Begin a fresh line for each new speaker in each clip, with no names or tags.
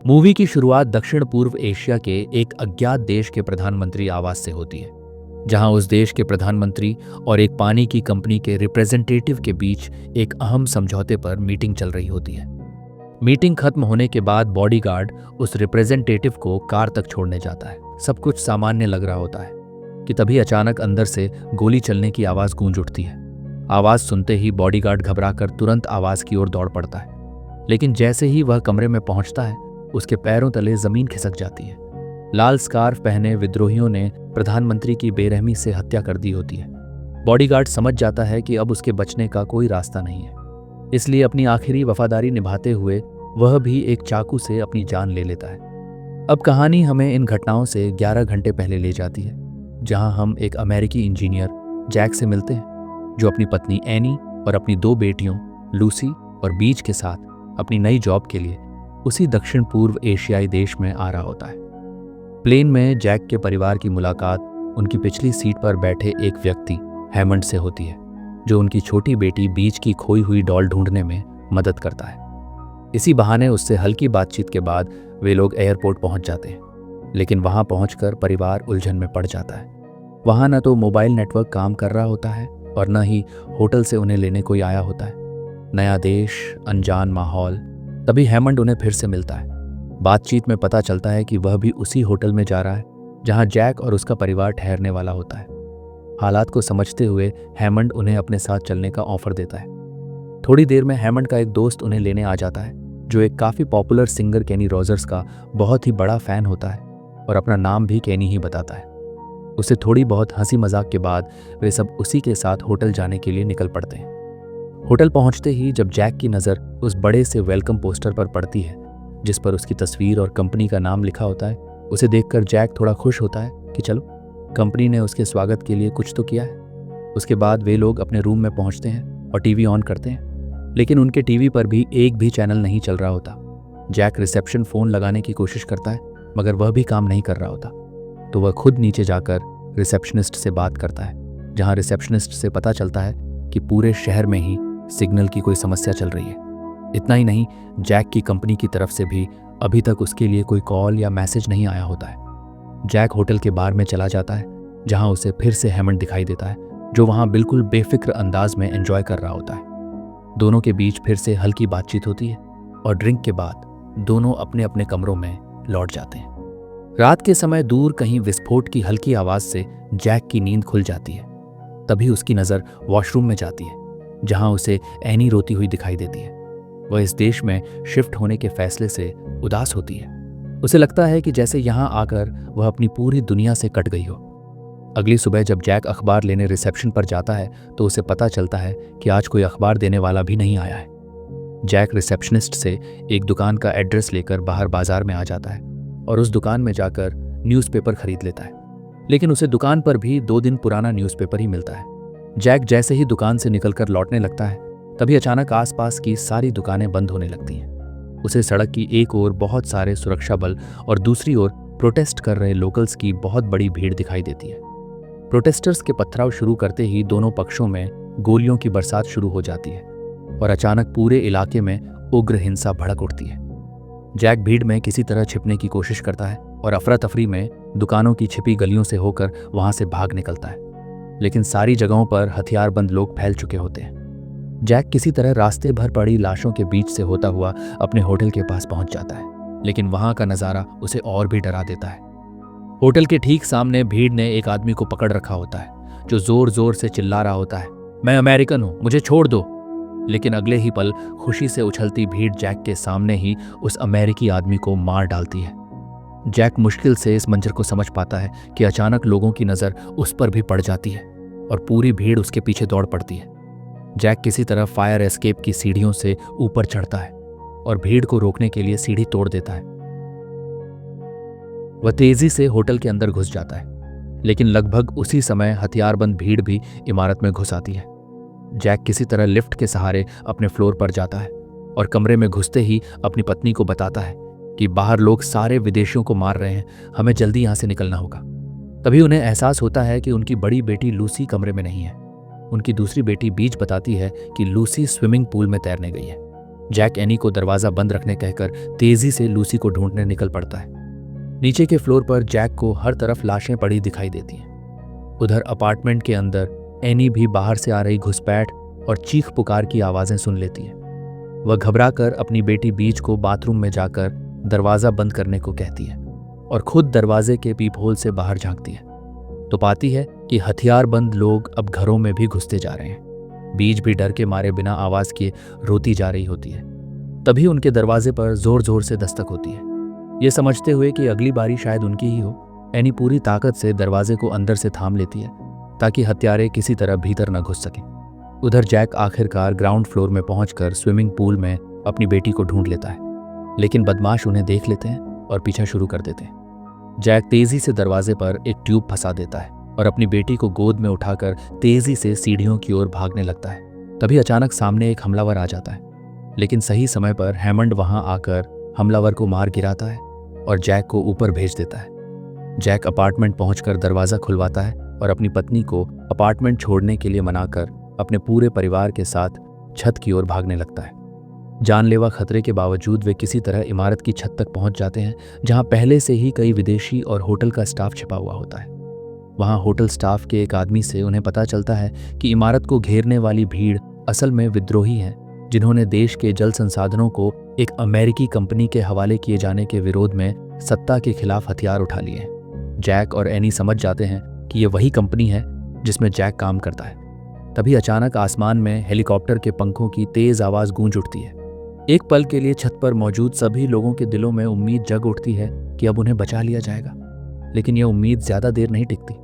Movie की शुरुआत दक्षिण पूर्व एशिया के एक अज्ञात देश के प्रधानमंत्री आवास से होती है, जहां उस देश के प्रधानमंत्री और एक पानी की कंपनी के रिप्रेजेंटेटिव के बीच एक अहम समझौते पर मीटिंग चल रही होती है। मीटिंग खत्म होने के बाद बॉडीगार्ड उस रिप्रेजेंटेटिव को कार तक छोड़ने जाता है। सब कुछ सामान्य लग रहा होता है कि तभी अचानक अंदर से गोली चलने की आवाज गूंज उठती है। आवाज सुनते ही बॉडीगार्ड घबराकर तुरंत आवाज की ओर दौड़ पड़ता है, लेकिन जैसे ही वह कमरे में पहुंचता है उसके पैरों तले जमीन खिसक जाती है। लाल स्कार्फ पहने विद्रोहियों ने प्रधानमंत्री की बेरहमी से हत्या कर दी होती है। बॉडीगार्ड समझ जाता है कि अब उसके बचने का कोई रास्ता नहीं है, इसलिए अपनी आखिरी वफादारी निभाते हुए वह भी एक चाकू से अपनी जान ले लेता है। अब कहानी हमें इन घटनाओं से 11 घंटे पहले ले जाती है, जहां हम एक अमेरिकी इंजीनियर जैक से मिलते हैं, जो अपनी पत्नी एनी और अपनी 2 बेटियों लूसी और बीच के साथ अपनी नई जॉब के लिए उसी दक्षिण पूर्व एशियाई देश में आ रहा होता है। प्लेन में जैक के परिवार की मुलाकात उनकी पिछली सीट पर बैठे एक व्यक्ति हैमंड से होती है, जो उनकी छोटी बेटी बीच की खोई हुई डॉल ढूंढने में मदद करता है। इसी बहाने उससे हल्की बातचीत के बाद वे लोग एयरपोर्ट पहुंच जाते हैं, लेकिन वहां पहुंचकर परिवार उलझन में पड़ जाता है। वहां न तो मोबाइल नेटवर्क काम कर रहा होता है और न ही होटल से उन्हें लेने कोई आया होता है। नया देश, अनजान माहौल। तभी हैमंड उन्हें फिर से मिलता है। बातचीत में पता चलता है कि वह भी उसी होटल में जा रहा है जहां जैक और उसका परिवार ठहरने वाला होता है। हालात को समझते हुए हैमंड उन्हें अपने साथ चलने का ऑफर देता है। थोड़ी देर में हैमंड का एक दोस्त उन्हें लेने आ जाता है, जो एक काफ़ी पॉपुलर सिंगर केनी रोजर्स का बहुत ही बड़ा फ़ैन होता है और अपना नाम भी केनी ही बताता है। उसे थोड़ी बहुत हंसी मजाक के बाद वे सब उसी के साथ होटल जाने के लिए निकल पड़ते हैं। होटल पहुंचते ही जब जैक की नज़र उस बड़े से वेलकम पोस्टर पर पड़ती है, जिस पर उसकी तस्वीर और कंपनी का नाम लिखा होता है, उसे देखकर जैक थोड़ा खुश होता है कि चलो, कंपनी ने उसके स्वागत के लिए कुछ तो किया है। उसके बाद वे लोग अपने रूम में पहुंचते हैं और टीवी ऑन करते हैं, लेकिन उनके टीवी पर भी एक भी चैनल नहीं चल रहा होता। जैक रिसेप्शन फ़ोन लगाने की कोशिश करता है, मगर वह भी काम नहीं कर रहा होता। तो वह खुद नीचे जाकर रिसेप्शनिस्ट से बात करता है, जहां रिसेप्शनिस्ट से पता चलता है कि पूरे शहर में ही सिग्नल की कोई समस्या चल रही है। इतना ही नहीं, जैक की कंपनी की तरफ से भी अभी तक उसके लिए कोई कॉल या मैसेज नहीं आया होता है। जैक होटल के बार में चला जाता है, जहां उसे फिर से हैमंड दिखाई देता है, जो वहां बिल्कुल बेफिक्र अंदाज में एंजॉय कर रहा होता है। दोनों के बीच फिर से हल्की बातचीत होती है और ड्रिंक के बाद दोनों अपने अपने कमरों में लौट जाते हैं। रात के समय दूर कहीं विस्फोट की हल्की आवाज से जैक की नींद खुल जाती है। तभी उसकी नज़र वॉशरूम में जाती है, जहां उसे एनी रोती हुई दिखाई देती है। वह इस देश में शिफ्ट होने के फैसले से उदास होती है। उसे लगता है कि जैसे यहां आकर वह अपनी पूरी दुनिया से कट गई हो। अगली सुबह जब जैक अखबार लेने रिसेप्शन पर जाता है, तो उसे पता चलता है कि आज कोई अखबार देने वाला भी नहीं आया है। जैक रिसेप्शनिस्ट से एक दुकान का एड्रेस लेकर बाहर बाजार में आ जाता है और उस दुकान में जाकर न्यूज़पेपर खरीद लेता है, लेकिन उसे दुकान पर भी 2 दिन पुराना न्यूज़पेपर ही मिलता है। जैक जैसे ही दुकान से निकलकर लौटने लगता है, तभी अचानक आसपास की सारी दुकानें बंद होने लगती हैं। उसे सड़क की एक ओर बहुत सारे सुरक्षा बल और दूसरी ओर प्रोटेस्ट कर रहे लोकल्स की बहुत बड़ी भीड़ दिखाई देती है। प्रोटेस्टर्स के पथराव शुरू करते ही दोनों पक्षों में गोलियों की बरसात शुरू हो जाती है और अचानक पूरे इलाके में उग्र हिंसा भड़क उठती है। जैक भीड़ में किसी तरह छिपने की कोशिश करता है और अफरा तफरी में दुकानों की छिपी गलियों से होकर वहां से भाग निकलता है, लेकिन सारी जगहों पर हथियारबंद लोग फैल चुके होते हैं। जैक किसी तरह रास्ते भर पड़ी लाशों के बीच से होता हुआ अपने होटल के पास पहुंच जाता है, लेकिन वहां का नज़ारा उसे और भी डरा देता है। होटल के ठीक सामने भीड़ ने एक आदमी को पकड़ रखा होता है, जो जोर जोर से चिल्ला रहा होता है, मैं अमेरिकन हूं, मुझे छोड़ दो। लेकिन अगले ही पल खुशी से उछलती भीड़ जैक के सामने ही उस अमेरिकी आदमी को मार डालती है। जैक मुश्किल से इस मंजर को समझ पाता है कि अचानक लोगों की नज़र उस पर भी पड़ जाती है और पूरी भीड़ उसके पीछे दौड़ पड़ती है। जैक किसी तरह फायर एस्केप की सीढ़ियों से ऊपर चढ़ता है और भीड़ को रोकने के लिए सीढ़ी तोड़ देता है। वह तेजी से होटल के अंदर घुस जाता है, लेकिन लगभग उसी समय हथियारबंद भीड़ भी इमारत में घुस आती है। जैक किसी तरह लिफ्ट के सहारे अपने फ्लोर पर जाता है और कमरे में घुसते ही अपनी पत्नी को बताता है कि बाहर लोग सारे विदेशियों को मार रहे हैं, हमें जल्दी यहाँ से निकलना होगा। तभी उन्हें एहसास होता है कि उनकी बड़ी बेटी लूसी कमरे में नहीं है। उनकी दूसरी बेटी बीच बताती है कि लूसी स्विमिंग पूल में तैरने गई है। जैक एनी को दरवाज़ा बंद रखने कहकर तेजी से लूसी को ढूंढने निकल पड़ता है। नीचे के फ्लोर पर जैक को हर तरफ लाशें पड़ी दिखाई देती हैं। उधर अपार्टमेंट के अंदर एनी भी बाहर से आ रही घुसपैठ और चीख पुकार की आवाज़ें सुन लेती है। वह घबराकर अपनी बेटी बीच को बाथरूम में जाकर दरवाज़ा बंद करने को कहती है और खुद दरवाजे के पीपहोल से बाहर झांकती है तो पाती है कि हथियारबंद लोग अब घरों में भी घुसते जा रहे हैं। बीज भी डर के मारे बिना आवाज़ किए रोती जा रही होती है। तभी उनके दरवाजे पर जोर जोर से दस्तक होती है। ये समझते हुए कि अगली बारी शायद उनकी ही हो, एनी पूरी ताकत से दरवाजे को अंदर से थाम लेती है ताकि हत्यारे किसी तरह भीतर न घुस सकें। उधर जैक आखिरकार ग्राउंड फ्लोर में पहुंचकर स्विमिंग पूल में अपनी बेटी को ढूंढ लेता है, लेकिन बदमाश उन्हें देख लेते हैं और पीछा शुरू कर देते हैं। जैक तेजी से दरवाजे पर एक ट्यूब फंसा देता है और अपनी बेटी को गोद में उठाकर तेजी से सीढ़ियों की ओर भागने लगता है। तभी अचानक सामने एक हमलावर आ जाता है, लेकिन सही समय पर हैमंड वहां आकर हमलावर को मार गिराता है और जैक को ऊपर भेज देता है। जैक अपार्टमेंट पहुंचकर दरवाज़ा खुलवाता है और अपनी पत्नी को अपार्टमेंट छोड़ने के लिए मनाकर अपने पूरे परिवार के साथ छत की ओर भागने लगता है। जानलेवा खतरे के बावजूद वे किसी तरह इमारत की छत तक पहुंच जाते हैं, जहां पहले से ही कई विदेशी और होटल का स्टाफ छिपा हुआ होता है। वहां होटल स्टाफ के एक आदमी से उन्हें पता चलता है कि इमारत को घेरने वाली भीड़ असल में विद्रोही हैं, जिन्होंने देश के जल संसाधनों को एक अमेरिकी कंपनी के हवाले किए जाने के विरोध में सत्ता के खिलाफ हथियार उठा लिए हैं। जैक और एनी समझ जाते हैं कि ये वही कंपनी है जिसमें जैक काम करता है। तभी अचानक आसमान में हेलीकॉप्टर के पंखों की तेज आवाज़ गूंज उठती है। एक पल के लिए छत पर मौजूद सभी लोगों के दिलों में उम्मीद जग उठती है कि अब उन्हें बचा लिया जाएगा, लेकिन यह उम्मीद ज्यादा देर नहीं टिकती।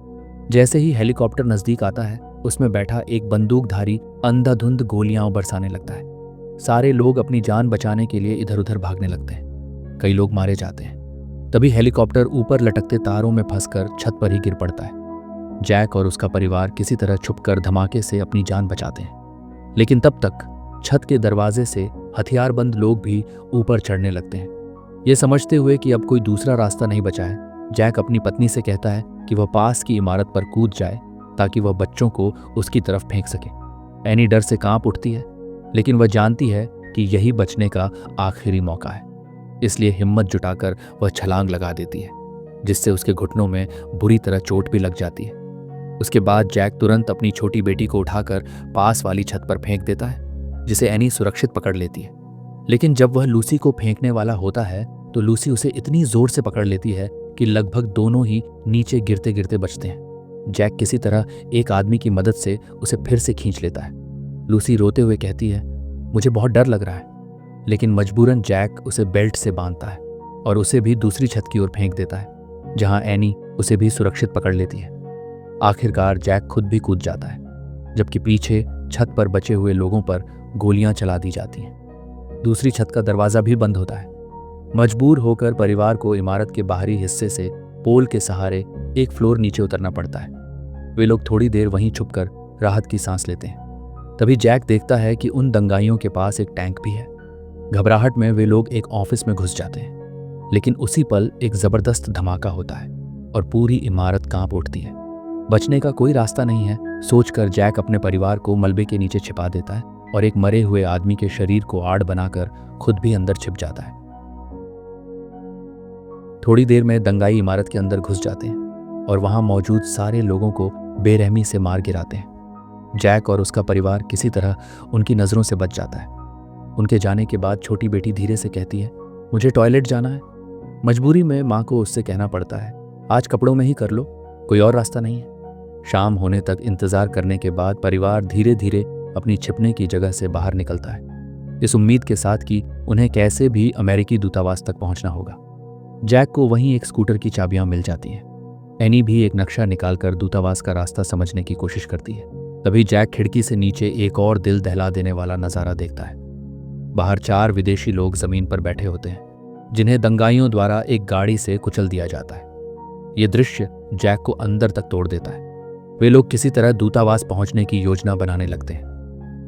जैसे ही हेलीकॉप्टर नजदीक आता है, उसमें बैठा एक बंदूकधारी अंधाधुंध गोलियां बरसाने लगता है। सारे लोग अपनी जान बचाने के लिए इधर उधर भागने लगते हैं। कई लोग मारे जाते हैं। तभी हेलीकॉप्टर ऊपर लटकते तारों में फंसकर छत पर ही गिर पड़ता है। जैक और उसका परिवार किसी तरह छुपकर धमाके से अपनी जान बचाते हैं, लेकिन तब तक छत के दरवाजे से हथियारबंद लोग भी ऊपर चढ़ने लगते हैं। ये समझते हुए कि अब कोई दूसरा रास्ता नहीं बचा है, जैक अपनी पत्नी से कहता है कि वह पास की इमारत पर कूद जाए ताकि वह बच्चों को उसकी तरफ फेंक सके। एनी डर से कांप उठती है, लेकिन वह जानती है कि यही बचने का आखिरी मौका है, इसलिए हिम्मत जुटाकर वह छलांग लगा देती है, जिससे उसके घुटनों में बुरी तरह चोट भी लग जाती है। उसके बाद जैक तुरंत अपनी छोटी बेटी को उठाकर पास वाली छत पर फेंक देता है, जिसे एनी सुरक्षित पकड़ लेती है। लेकिन जब वह लूसी को फेंकने वाला होता है तो लूसी उसे इतनी जोर से पकड़ लेती है कि लगभग दोनों ही नीचे गिरते गिरते बचते हैं। जैक किसी तरह एक आदमी की मदद से उसे फिर से खींच लेता है। लूसी रोते हुए कहती है, मुझे बहुत डर लग रहा है, लेकिन मजबूरन जैक उसे बेल्ट से बांधता है और उसे भी दूसरी छत की ओर फेंक देता है, जहां एनी उसे भी सुरक्षित पकड़ लेती है। आखिरकार जैक खुद भी कूद जाता है, जबकि पीछे छत पर बचे हुए लोगों पर गोलियां चला दी जाती हैं। दूसरी छत का दरवाजा भी बंद होता है। मजबूर होकर परिवार को इमारत के बाहरी हिस्से से पोल के सहारे एक फ्लोर नीचे उतरना पड़ता है। वे लोग थोड़ी देर वहीं छुपकर राहत की सांस लेते हैं। तभी जैक देखता है कि उन दंगाइयों के पास एक टैंक भी है। घबराहट में वे लोग एक ऑफिस में घुस जाते हैं, लेकिन उसी पल एक जबरदस्त धमाका होता है और पूरी इमारत कांप उठती है। बचने का कोई रास्ता नहीं है सोचकर जैक अपने परिवार को मलबे के नीचे छिपा देता है और एक मरे हुए आदमी के शरीर को आड़ बनाकर खुद भी अंदर छिप जाता है। थोड़ी देर में दंगाई इमारत के अंदर घुस जाते हैं और वहां मौजूद सारे लोगों को बेरहमी से मार गिराते हैं। जैक और उसका परिवार किसी तरह उनकी नज़रों से बच जाता है। उनके जाने के बाद छोटी बेटी धीरे से कहती है, मुझे टॉयलेट जाना है। मजबूरी में माँ को उससे कहना पड़ता है, आज कपड़ों में ही कर लो, कोई और रास्ता नहीं है। शाम होने तक इंतजार करने के बाद परिवार धीरे धीरे अपनी छिपने की जगह से बाहर निकलता है, इस उम्मीद के साथ कि उन्हें कैसे भी अमेरिकी दूतावास तक पहुंचना होगा। जैक को वहीं एक स्कूटर की चाबियां मिल जाती हैं। एनी भी एक नक्शा निकालकर दूतावास का रास्ता समझने की कोशिश करती है। तभी जैक खिड़की से नीचे एक और दिल दहला देने वाला नजारा देखता है। बाहर 4 विदेशी लोग जमीन पर बैठे होते हैं, जिन्हें दंगाइयों द्वारा एक गाड़ी से कुचल दिया जाता है। ये दृश्य जैक को अंदर तक तोड़ देता है। वे लोग किसी तरह दूतावास पहुंचने की योजना बनाने लगते हैं।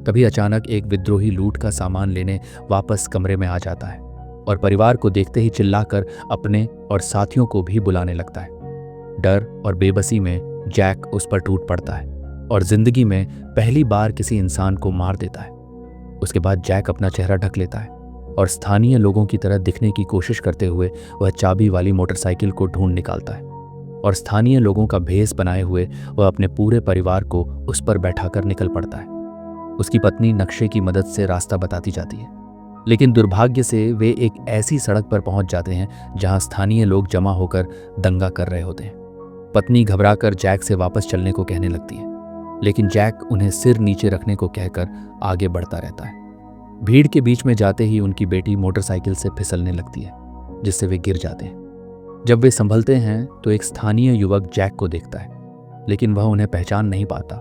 तभी अचानक एक विद्रोही लूट का सामान लेने वापस कमरे में आ जाता है और परिवार को देखते ही चिल्लाकर अपने और साथियों को भी बुलाने लगता है। डर और बेबसी में जैक उस पर टूट पड़ता है और जिंदगी में पहली बार किसी इंसान को मार देता है। उसके बाद जैक अपना चेहरा ढक लेता है और स्थानीय लोगों की तरह दिखने की कोशिश करते हुए वह चाबी वाली मोटरसाइकिल को ढूंढ निकालता है और स्थानीय लोगों का भेष बनाए हुए वह अपने पूरे परिवार को उस पर बैठाकर निकल पड़ता है। उसकी पत्नी नक्शे की मदद से रास्ता बताती जाती है, लेकिन दुर्भाग्य से वे एक ऐसी सड़क पर पहुंच जाते हैं जहां स्थानीय लोग जमा होकर दंगा कर रहे होते हैं। पत्नी घबराकर जैक से वापस चलने को कहने लगती है, लेकिन जैक उन्हें सिर नीचे रखने को कहकर आगे बढ़ता रहता है। भीड़ के बीच में जाते ही उनकी बेटी मोटरसाइकिल से फिसलने लगती है, जिससे वे गिर जाते हैं। जब वे संभलते हैं तो एक स्थानीय युवक जैक को देखता है, लेकिन वह उन्हें पहचान नहीं पाता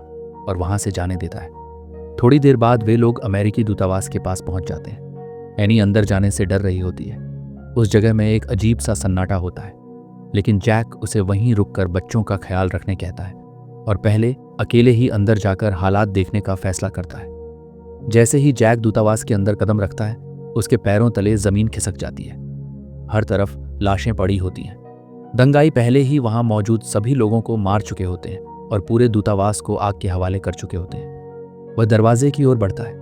और वहां से जाने देता है। थोड़ी देर बाद वे लोग अमेरिकी दूतावास के पास पहुंच जाते हैं। एनी अंदर जाने से डर रही होती है। उस जगह में एक अजीब सा सन्नाटा होता है, लेकिन जैक उसे वहीं रुककर बच्चों का ख्याल रखने कहता है और पहले अकेले ही अंदर जाकर हालात देखने का फैसला करता है। जैसे ही जैक दूतावास के अंदर कदम रखता है, उसके पैरों तले जमीन खिसक जाती है। हर तरफ लाशें पड़ी होती हैं। दंगाई पहले ही वहां मौजूद सभी लोगों को मार चुके होते हैं और पूरे दूतावास को आग के हवाले कर चुके होते हैं। वह दरवाजे की ओर बढ़ता है,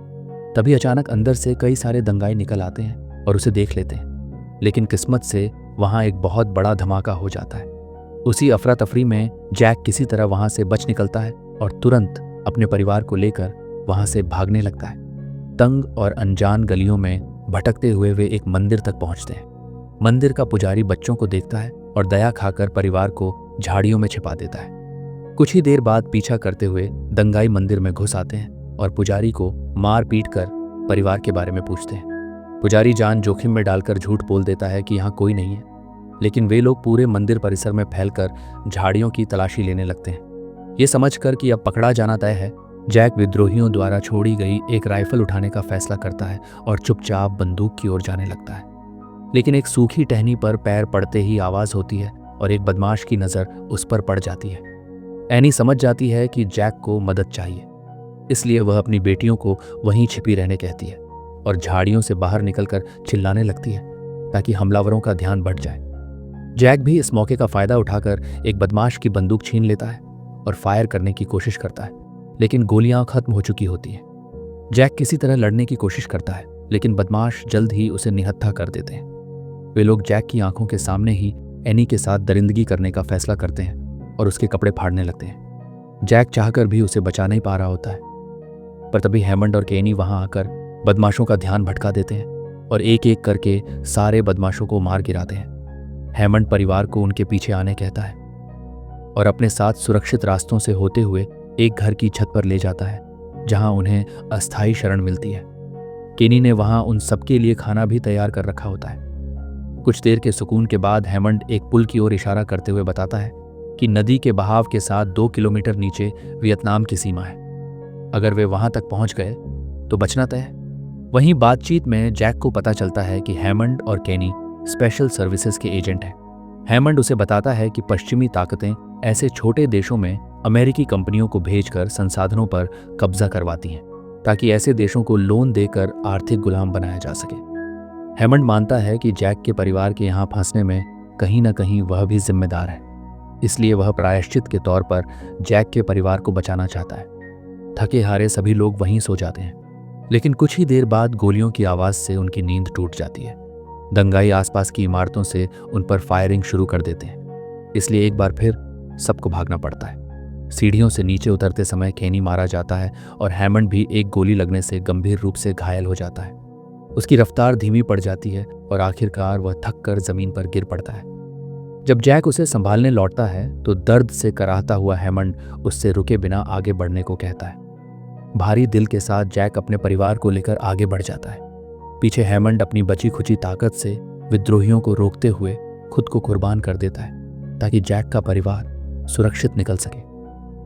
तभी अचानक अंदर से कई सारे दंगाई निकल आते हैं और उसे देख लेते हैं, लेकिन किस्मत से वहां एक बहुत बड़ा धमाका हो जाता है। उसी अफरा तफरी में जैक किसी तरह वहां से बच निकलता है और तुरंत अपने परिवार को लेकर वहां से भागने लगता है। तंग और अनजान गलियों में भटकते हुए वे एक मंदिर तक पहुंचते हैं। मंदिर का पुजारी बच्चों को देखता है और दया खाकर परिवार को झाड़ियों में छिपा देता है। कुछ ही देर बाद पीछा करते हुए दंगाई मंदिर में घुस आते हैं और पुजारी को मार पीट कर परिवार के बारे में पूछते हैं। पुजारी जान जोखिम में डालकर झूठ बोल देता है कि यहाँ कोई नहीं है, लेकिन वे लोग पूरे मंदिर परिसर में फैलकर झाड़ियों की तलाशी लेने लगते हैं। ये समझकर कि अब पकड़ा जाना तय है, जैक विद्रोहियों द्वारा छोड़ी गई एक राइफल उठाने का फैसला करता है और चुपचाप बंदूक की ओर जाने लगता है। लेकिन एक सूखी टहनी पर पैर पड़ते ही आवाज होती है और एक बदमाश की नजर उस पर पड़ जाती है। एनी समझ जाती है कि जैक को मदद चाहिए, इसलिए वह अपनी बेटियों को वहीं छिपी रहने कहती है और झाड़ियों से बाहर निकलकर चिल्लाने लगती है ताकि हमलावरों का ध्यान बढ़ जाए। जैक भी इस मौके का फायदा उठाकर एक बदमाश की बंदूक छीन लेता है और फायर करने की कोशिश करता है, लेकिन गोलियां खत्म हो चुकी होती हैं। जैक किसी तरह लड़ने की कोशिश करता है, लेकिन बदमाश जल्द ही उसे निहत्था कर देते हैं। वे लोग जैक की आंखों के सामने ही एनी के साथ दरिंदगी करने का फैसला करते हैं और उसके कपड़े फाड़ने लगते हैं। जैक चाहकर भी उसे बचा नहीं पा रहा होता है, पर तभी हैमंड और केनी वहां आकर बदमाशों का ध्यान भटका देते हैं और एक एक करके सारे बदमाशों को मार गिराते हैं। हैमंड परिवार को उनके पीछे आने कहता है और अपने साथ सुरक्षित रास्तों से होते हुए एक घर की छत पर ले जाता है, जहां उन्हें अस्थायी शरण मिलती है। केनी ने वहां उन सबके लिए खाना भी तैयार कर रखा होता है। कुछ देर के सुकून के बाद हैमंड एक पुल की ओर इशारा करते हुए बताता है कि नदी के बहाव के साथ 2 किलोमीटर नीचे वियतनाम की सीमा है। अगर वे वहां तक पहुंच गए तो बचना तय है। वहीं बातचीत में जैक को पता चलता है कि हैमंड और केनी स्पेशल सर्विसेज के एजेंट हैं। हैमंड उसे बताता है कि पश्चिमी ताकतें ऐसे छोटे देशों में अमेरिकी कंपनियों को भेजकर संसाधनों पर कब्जा करवाती हैं, ताकि ऐसे देशों को लोन देकर आर्थिक गुलाम बनाया जा सके। हैमंड मानता है कि जैक के परिवार के यहाँ फंसने में कहीं न कहीं वह भी जिम्मेदार है, इसलिए वह प्रायश्चित के तौर पर जैक के परिवार को बचाना चाहता है। थके हारे सभी लोग वहीं सो जाते हैं, लेकिन कुछ ही देर बाद गोलियों की आवाज से उनकी नींद टूट जाती है। दंगाई आसपास की इमारतों से उन पर फायरिंग शुरू कर देते हैं, इसलिए एक बार फिर सबको भागना पड़ता है। सीढ़ियों से नीचे उतरते समय केनी मारा जाता है और हैमंड भी एक गोली लगने से गंभीर रूप से घायल हो जाता है। उसकी रफ्तार धीमी पड़ जाती है और आखिरकार वह थक कर जमीन पर गिर पड़ता है। जब जैक उसे संभालने लौटता है तो दर्द से कराहता हुआ हैमंड उससे रुके बिना आगे बढ़ने को कहता है। भारी दिल के साथ जैक अपने परिवार को लेकर आगे बढ़ जाता है। पीछे हैमंड अपनी बची खुची ताकत से विद्रोहियों को रोकते हुए खुद को कुर्बान कर देता है ताकि जैक का परिवार सुरक्षित निकल सके।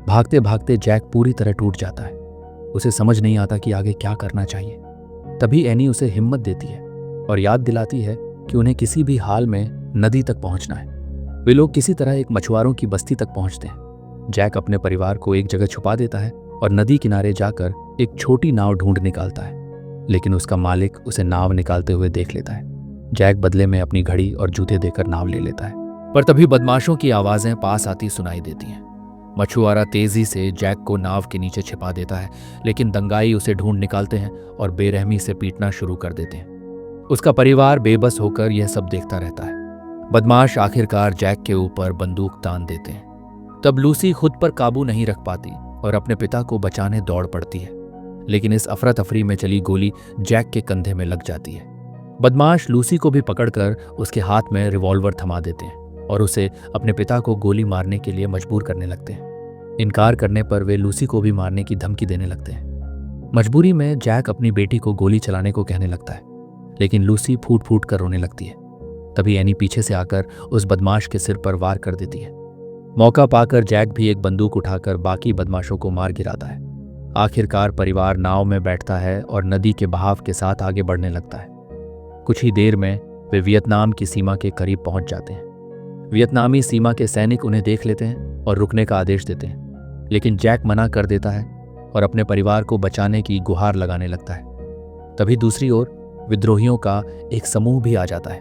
भागते भागते जैक पूरी तरह टूट जाता है। उसे समझ नहीं आता कि आगे क्या करना चाहिए। तभी एनी उसे हिम्मत देती है और याद दिलाती है कि उन्हें किसी भी हाल में नदी तक पहुंचना है। वे लोग किसी तरह एक मछुआरों की बस्ती तक पहुंचते हैं। जैक अपने परिवार को एक जगह छुपा देता है और नदी किनारे जाकर एक छोटी नाव ढूंढ निकालता है, लेकिन उसका मालिक उसे नाव निकालते हुए देख लेता है। जैक बदले में अपनी घड़ी और जूते देकर नाव ले लेता है, पर तभी बदमाशों की आवाजें पास आती सुनाई देती हैं। मछुआरा तेजी से जैक को नाव के नीचे छिपा देता है, लेकिन दंगाई उसे ढूंढ निकालते हैं और बेरहमी से पीटना शुरू कर देते हैं। उसका परिवार बेबस होकर यह सब देखता रहता है। बदमाश आखिरकार जैक के ऊपर बंदूक तान देते हैं। तब लूसी खुद पर काबू नहीं रख पाती और अपने पिता को बचाने दौड़ पड़ती है, लेकिन इस अफरा तफरी में चली गोली जैक के कंधे में लग जाती है। बदमाश लूसी को भी पकड़कर उसके हाथ में रिवॉल्वर थमा देते हैं और उसे अपने पिता को गोली मारने के लिए मजबूर करने लगते हैं। इनकार करने पर वे लूसी को भी मारने की धमकी देने लगते हैं। मजबूरी में जैक अपनी बेटी को गोली चलाने को कहने लगता है, लेकिन लूसी फूट फूट कर रोने लगती है। तभी एनी पीछे से आकर उस बदमाश के सिर पर वार कर देती है। मौका पाकर जैक भी एक बंदूक उठाकर बाकी बदमाशों को मार गिराता है। आखिरकार परिवार नाव में बैठता है और नदी के बहाव के साथ आगे बढ़ने लगता है। कुछ ही देर में वे वियतनाम की सीमा के करीब पहुंच जाते हैं। वियतनामी सीमा के सैनिक उन्हें देख लेते हैं और रुकने का आदेश देते हैं, लेकिन जैक मना कर देता है और अपने परिवार को बचाने की गुहार लगाने लगता है। तभी दूसरी ओर विद्रोहियों का एक समूह भी आ जाता है,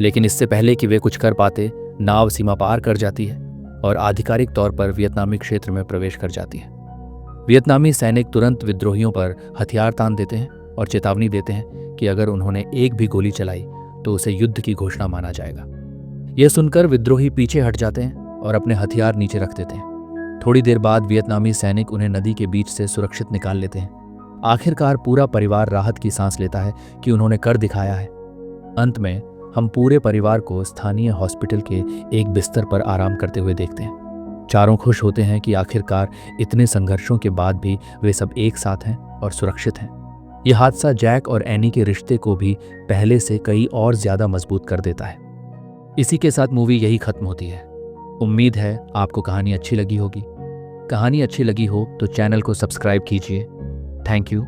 लेकिन इससे पहले कि वे कुछ कर पाते, नाव सीमा पार कर जाती है और आधिकारिक तौर पर वियतनामी क्षेत्र में प्रवेश कर जाती है। वियतनामी सैनिक तुरंत विद्रोहियों पर हथियार तान देते हैं और चेतावनी देते हैं कि अगर उन्होंने एक भी गोली चलाई तो उसे युद्ध की घोषणा माना जाएगा। यह सुनकर विद्रोही पीछे हट जाते हैं और अपने हथियार नीचे रख देते हैं। थोड़ी देर बाद वियतनामी सैनिक उन्हें नदी के बीच से सुरक्षित निकाल लेते हैं। आखिरकार पूरा परिवार राहत की सांस लेता है कि उन्होंने कर दिखाया है। अंत में हम पूरे परिवार को स्थानीय हॉस्पिटल के एक बिस्तर पर आराम करते हुए देखते हैं। चारों खुश होते हैं कि आखिरकार इतने संघर्षों के बाद भी वे सब एक साथ हैं और सुरक्षित हैं। यह हादसा जैक और एनी के रिश्ते को भी पहले से कई और ज्यादा मजबूत कर देता है। इसी के साथ मूवी यही खत्म होती है। उम्मीद है आपको कहानी अच्छी लगी होगी। कहानी अच्छी लगी हो तो चैनल को सब्सक्राइब कीजिए। Thank you.